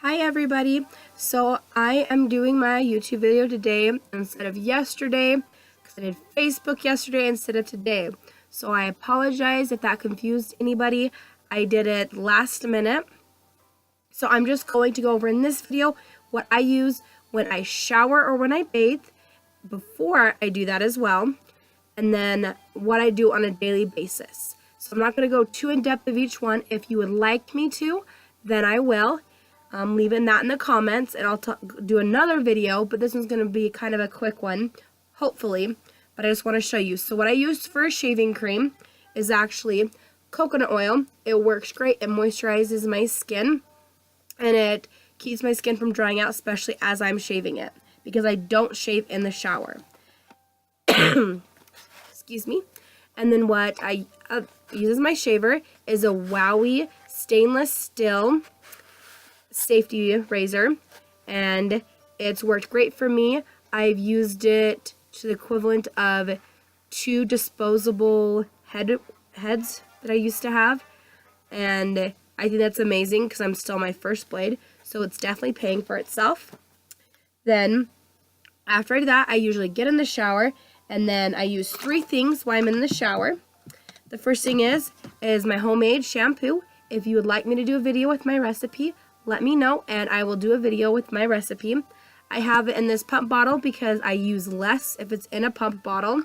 Hi everybody, so I am doing my YouTube video today instead of yesterday because I did Facebook yesterday instead of today. So I apologize if that confused anybody. I did it last minute. So I'm just going to go over in this video what I use when I shower or when I bathe, before I do that as well, and then what I do on a daily basis. So I'm not going to go too in depth of each one. If you would like me to, then I will. Leaving that in the comments, and I'll do another video, but this one's going to be kind of a quick one, hopefully, but I just want to show you. So what I use for a shaving cream is actually coconut oil. It works great. It moisturizes my skin, and it keeps my skin from drying out, especially as I'm shaving it, because I don't shave in the shower. Excuse me. And then what I use as my shaver is a Wowie stainless steel safety razor, and it's worked great for me. I've used it to the equivalent of 2 disposable heads that I used to have, and I think that's amazing because I'm still my first blade, so it's definitely paying for itself. Then after I do that, I usually get in the shower, and then I use 3 things while I'm in the shower. The first thing is my homemade shampoo. If you would like me to do a video with my recipe, let me know and I will do a video with my recipe. I have it in this pump bottle because I use less if it's in a pump bottle,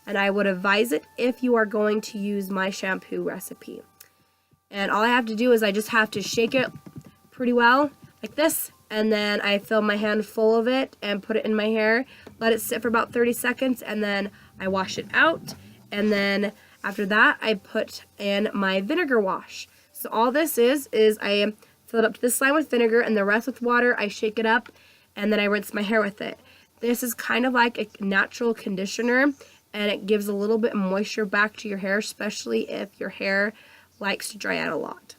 and I would advise it if you are going to use my shampoo recipe. And all I have to do is I just have to shake it pretty well like this, and then I fill my hand full of it and put it in my hair, let it sit for about 30 seconds, and then I wash it out. And then after that, I put in my vinegar wash. So all this is I fill it up to this line with vinegar and the rest with water. I shake it up and then I rinse my hair with it. This is kind of like a natural conditioner, and it gives a little bit of moisture back to your hair, especially if your hair likes to dry out a lot.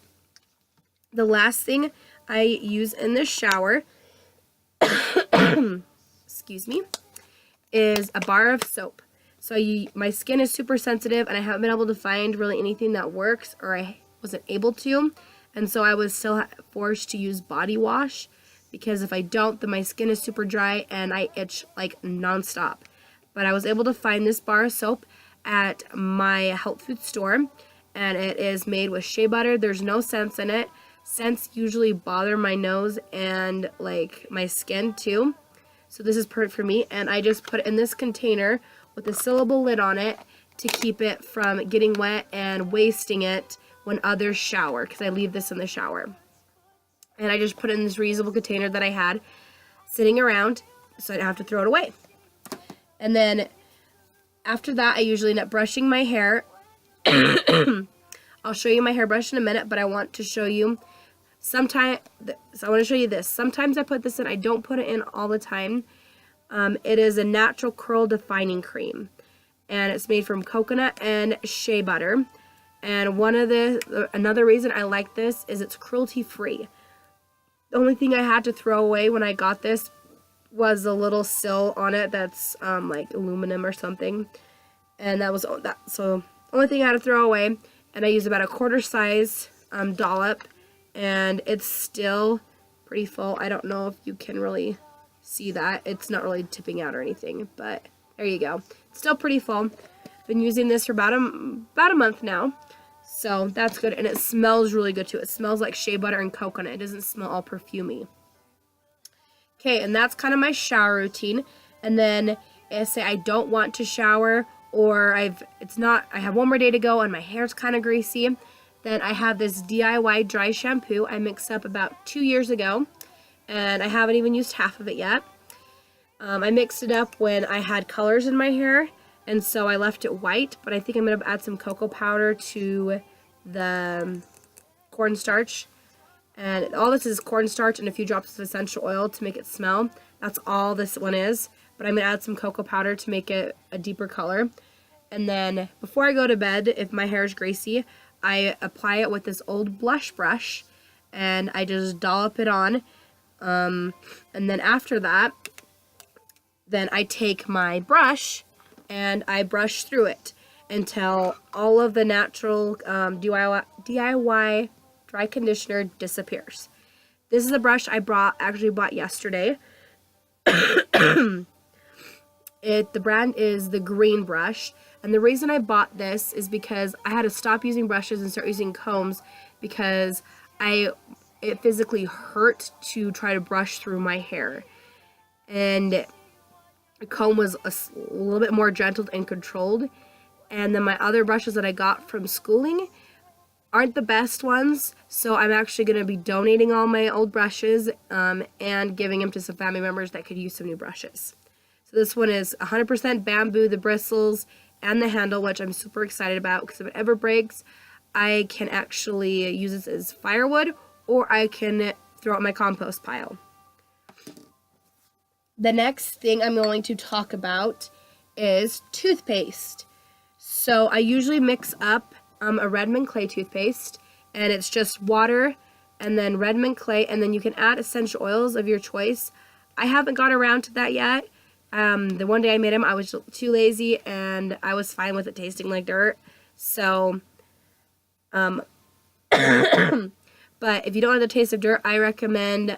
The last thing I use in the shower excuse me, is a bar of soap. So my skin is super sensitive and I haven't been able to find really anything that works, or I wasn't able to. And so I was still forced to use body wash, because if I don't, then my skin is super dry and I itch like nonstop. But I was able to find this bar of soap at my health food store, and it is made with shea butter. There's no scents in it. Scents usually bother my nose and like my skin too. So this is perfect for me, and I just put it in this container with a sealable lid on it to keep it from getting wet and wasting it when others shower, because I leave this in the shower. And I just put it in this reusable container that I had sitting around so I didn't have to throw it away. And then after that, I usually end up brushing my hair. I'll show you my hairbrush in a minute, but I want to show you so I want to show you this. Sometimes I put this in. I don't put it in all the time. It is a natural curl defining cream, and it's made from coconut and shea butter. And another reason I like this is it's cruelty free. The only thing I had to throw away when I got this was a little sill on it that's like aluminum or something, and that was that. So only thing I had to throw away, and I used about a quarter size dollop, and it's still pretty full. I don't know if you can really see that. It's not really tipping out or anything, but there you go. It's still pretty full. Been using this for about a month now, so that's good, and it smells really good too. It smells like shea butter and coconut. It doesn't smell all perfumey. Okay, and that's kind of my shower routine. And then say I don't want to shower, or I have one more day to go and my hair's kind of greasy, then I have this DIY dry shampoo I mixed up about 2 years ago, and I haven't even used half of it yet. I mixed it up when I had colors in my hair, and so I left it white, but I think I'm going to add some cocoa powder to the cornstarch. And all this is cornstarch and a few drops of essential oil to make it smell. That's all this one is. But I'm going to add some cocoa powder to make it a deeper color. And then before I go to bed, if my hair is greasy, I apply it with this old blush brush, and I just dollop it on. And then after that, then I take my brush and I brush through it until all of the natural DIY dry conditioner disappears. This is a brush I actually bought yesterday. The brand is the green brush, and the reason I bought this is because I had to stop using brushes and start using combs because it physically hurt to try to brush through my hair, and the comb was a little bit more gentle and controlled. And then my other brushes that I got from schooling aren't the best ones, so I'm actually going to be donating all my old brushes and giving them to some family members that could use some new brushes. So this one is 100% bamboo, the bristles and the handle, which I'm super excited about because if it ever breaks, I can actually use this as firewood, or I can throw it in my compost pile. The next thing I'm going to talk about is toothpaste. So I usually mix up a Redmond clay toothpaste, and it's just water and then Redmond clay, and then you can add essential oils of your choice. I haven't got around to that yet. The one day I made them, I was too lazy, and I was fine with it tasting like dirt. So, but if you don't like the taste of dirt, I recommend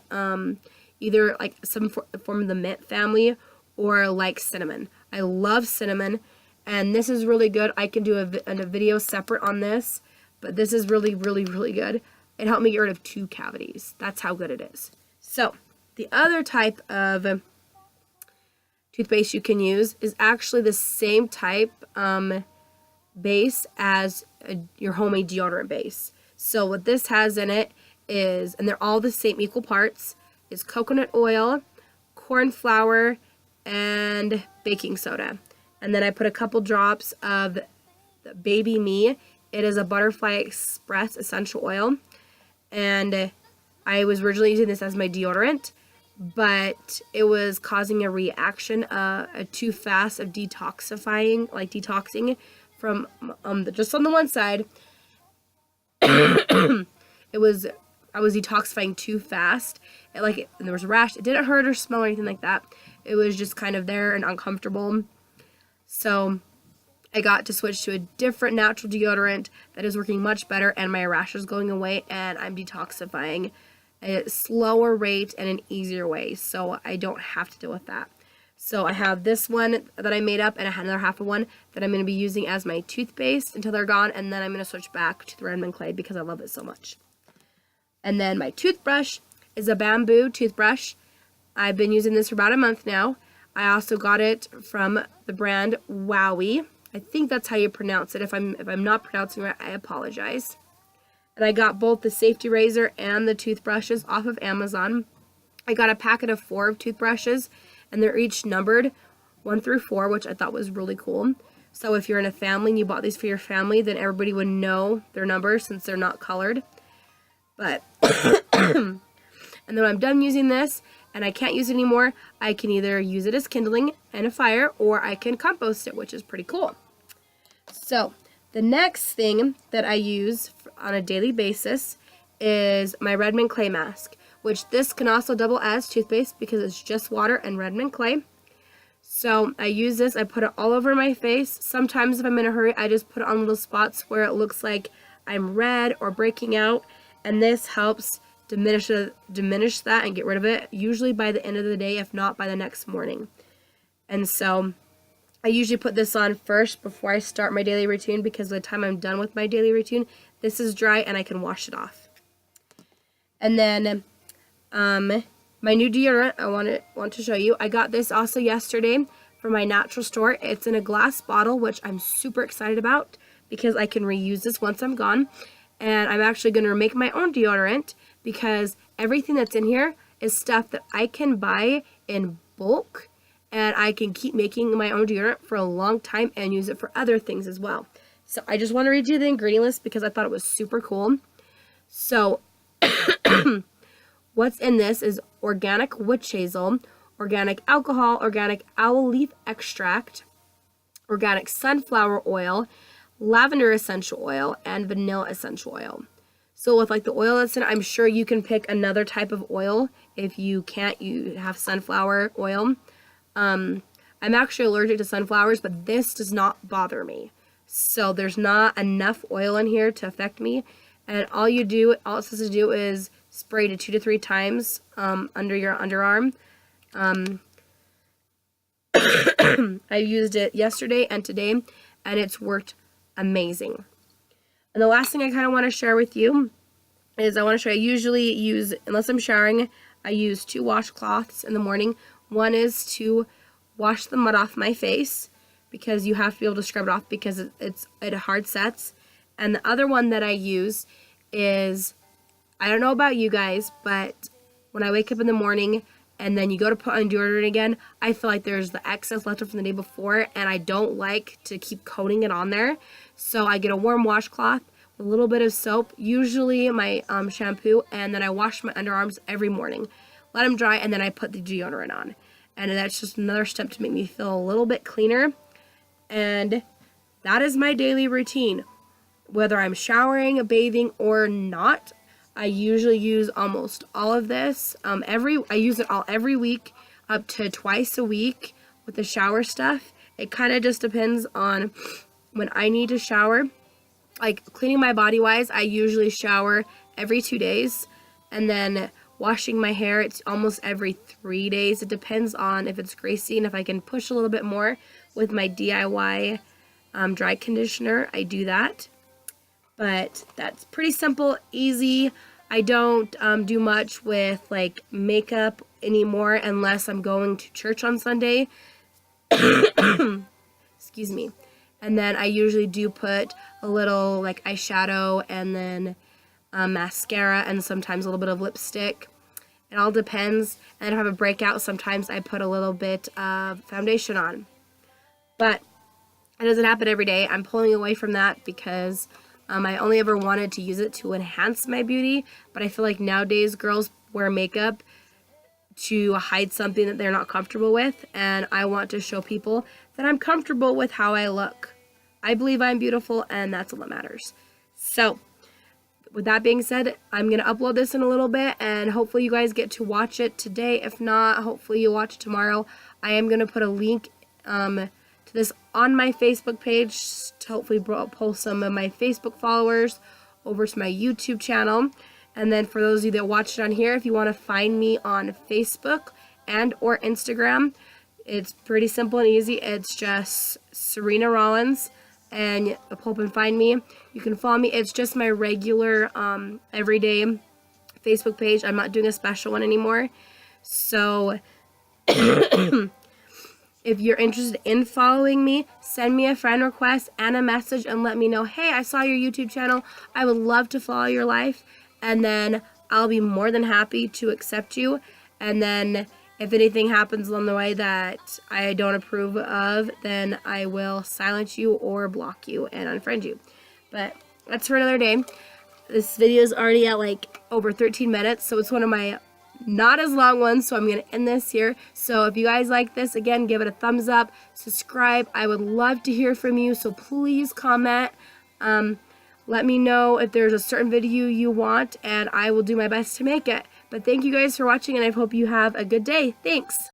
either like some form of the mint family or like cinnamon. I love cinnamon, and this is really good. I can do a video separate on this, but this is really, really, really good. It helped me get rid of 2 cavities. That's how good it is. So the other type of toothpaste you can use is actually the same type base as your homemade deodorant base. So what this has in it is, and they're all the same equal parts, is coconut oil, corn flour, and baking soda. And then I put a couple drops of Baby Me. It is a Butterfly Express essential oil, and I was originally using this as my deodorant, but it was causing a reaction, too fast of detoxing from just on the one side. I was detoxifying too fast. And there was a rash. It didn't hurt or smell or anything like that. It was just kind of there and uncomfortable. So I got to switch to a different natural deodorant that is working much better, and my rash is going away, and I'm detoxifying at a slower rate and an easier way, so I don't have to deal with that. So I have this one that I made up, and I had another half of one that I'm going to be using as my toothpaste until they're gone, and then I'm going to switch back to the Redmond clay because I love it so much. And then my toothbrush is a bamboo toothbrush. I've been using this for about a month now. I also got it from the brand Wowie. I think that's how you pronounce it. If I'm not pronouncing it right, I apologize. And I got both the safety razor and the toothbrushes off of Amazon. I got a packet of 4 of toothbrushes, and they're each numbered 1 through 4, which I thought was really cool. So if you're in a family and you bought these for your family, then everybody would know their numbers since they're not colored. But and then when I'm done using this and I can't use it anymore, I can either use it as kindling and a fire, or I can compost it, which is pretty cool. So the next thing that I use on a daily basis is my Redmond clay mask, which this can also double as toothpaste because it's just water and Redmond clay. So I use this, I put it all over my face. Sometimes if I'm in a hurry, I just put it on little spots where it looks like I'm red or breaking out, and this helps diminish that and get rid of it, usually by the end of the day, if not by the next morning. And so I usually put this on first before I start my daily routine, because by the time I'm done with my daily routine, this is dry and I can wash it off. And then my new deodorant I want to show you. I got this also yesterday from my natural store. It's in a glass bottle, which I'm super excited about because I can reuse this once I'm gone. And I'm actually going to make my own deodorant because everything that's in here is stuff that I can buy in bulk, and I can keep making my own deodorant for a long time and use it for other things as well. So I just want to read you the ingredient list because I thought it was super cool. So what's in this is organic witch hazel, organic alcohol, organic owl leaf extract, organic sunflower oil, lavender essential oil, and vanilla essential oil. So with like the oil that's in it, I'm sure you can pick another type of oil. If you can't, you have sunflower oil. I'm actually allergic to sunflowers, but this does not bother me. So there's not enough oil in here to affect me. And all it says to do is spray to 2 to 3 times under your underarm. I used it yesterday and today, and it's worked amazing. And the last thing I kind of want to share with you is I want to show you, I usually use, unless I'm showering, I use 2 washcloths in the morning. One is to wash the mud off my face, because you have to be able to scrub it off because it hard sets. And the other one that I use is, I don't know about you guys, but when I wake up in the morning and then you go to put on deodorant again, I feel like there's the excess left from the day before, and I don't like to keep coating it on there. So I get a warm washcloth with a little bit of soap, usually my shampoo, and then I wash my underarms every morning. Let them dry, and then I put the deodorant on. And that's just another step to make me feel a little bit cleaner. And that is my daily routine. Whether I'm showering, bathing, or not, I usually use almost all of this. I use it all every week, up to twice a week with the shower stuff. It kind of just depends on when I need to shower. Like cleaning my body wise, I usually shower every 2 days, and then washing my hair, it's almost every 3 days. It depends on if it's greasy, and if I can push a little bit more with my DIY dry conditioner, I do that. But that's pretty simple, easy. I don't do much with like makeup anymore unless I'm going to church on Sunday. Excuse me. And then I usually do put a little like eyeshadow, and then mascara, and sometimes a little bit of lipstick. It all depends. And if I have a breakout, sometimes I put a little bit of foundation on. But it doesn't happen every day. I'm pulling away from that because I only ever wanted to use it to enhance my beauty. But I feel like nowadays girls wear makeup to hide something that they're not comfortable with. And I want to show people that I'm comfortable with how I look. I believe I'm beautiful, and that's all that matters. So with that being said, I'm going to upload this in a little bit, and hopefully you guys get to watch it today. If not, hopefully you watch it tomorrow. I am going to put a link to this on my Facebook page to hopefully pull some of my Facebook followers over to my YouTube channel. And then for those of you that watched it on here, if you want to find me on Facebook and or Instagram, it's pretty simple and easy. It's just Serena Rollins, and you pull up and find me. You can follow me. It's just my regular everyday Facebook page. I'm not doing a special one anymore. So if you're interested in following me, send me a friend request and a message and let me know, hey, I saw your YouTube channel. I would love to follow your life. And then I'll be more than happy to accept you. And then if anything happens along the way that I don't approve of, then I will silence you or block you and unfriend you. But that's for another day. This video is already at like over 13 minutes, so it's one of my not as long ones, so I'm going to end this here. So if you guys like this, again, give it a thumbs up, subscribe. I would love to hear from you, so please comment. Let me know if there's a certain video you want, and I will do my best to make it. But thank you guys for watching, and I hope you have a good day. Thanks.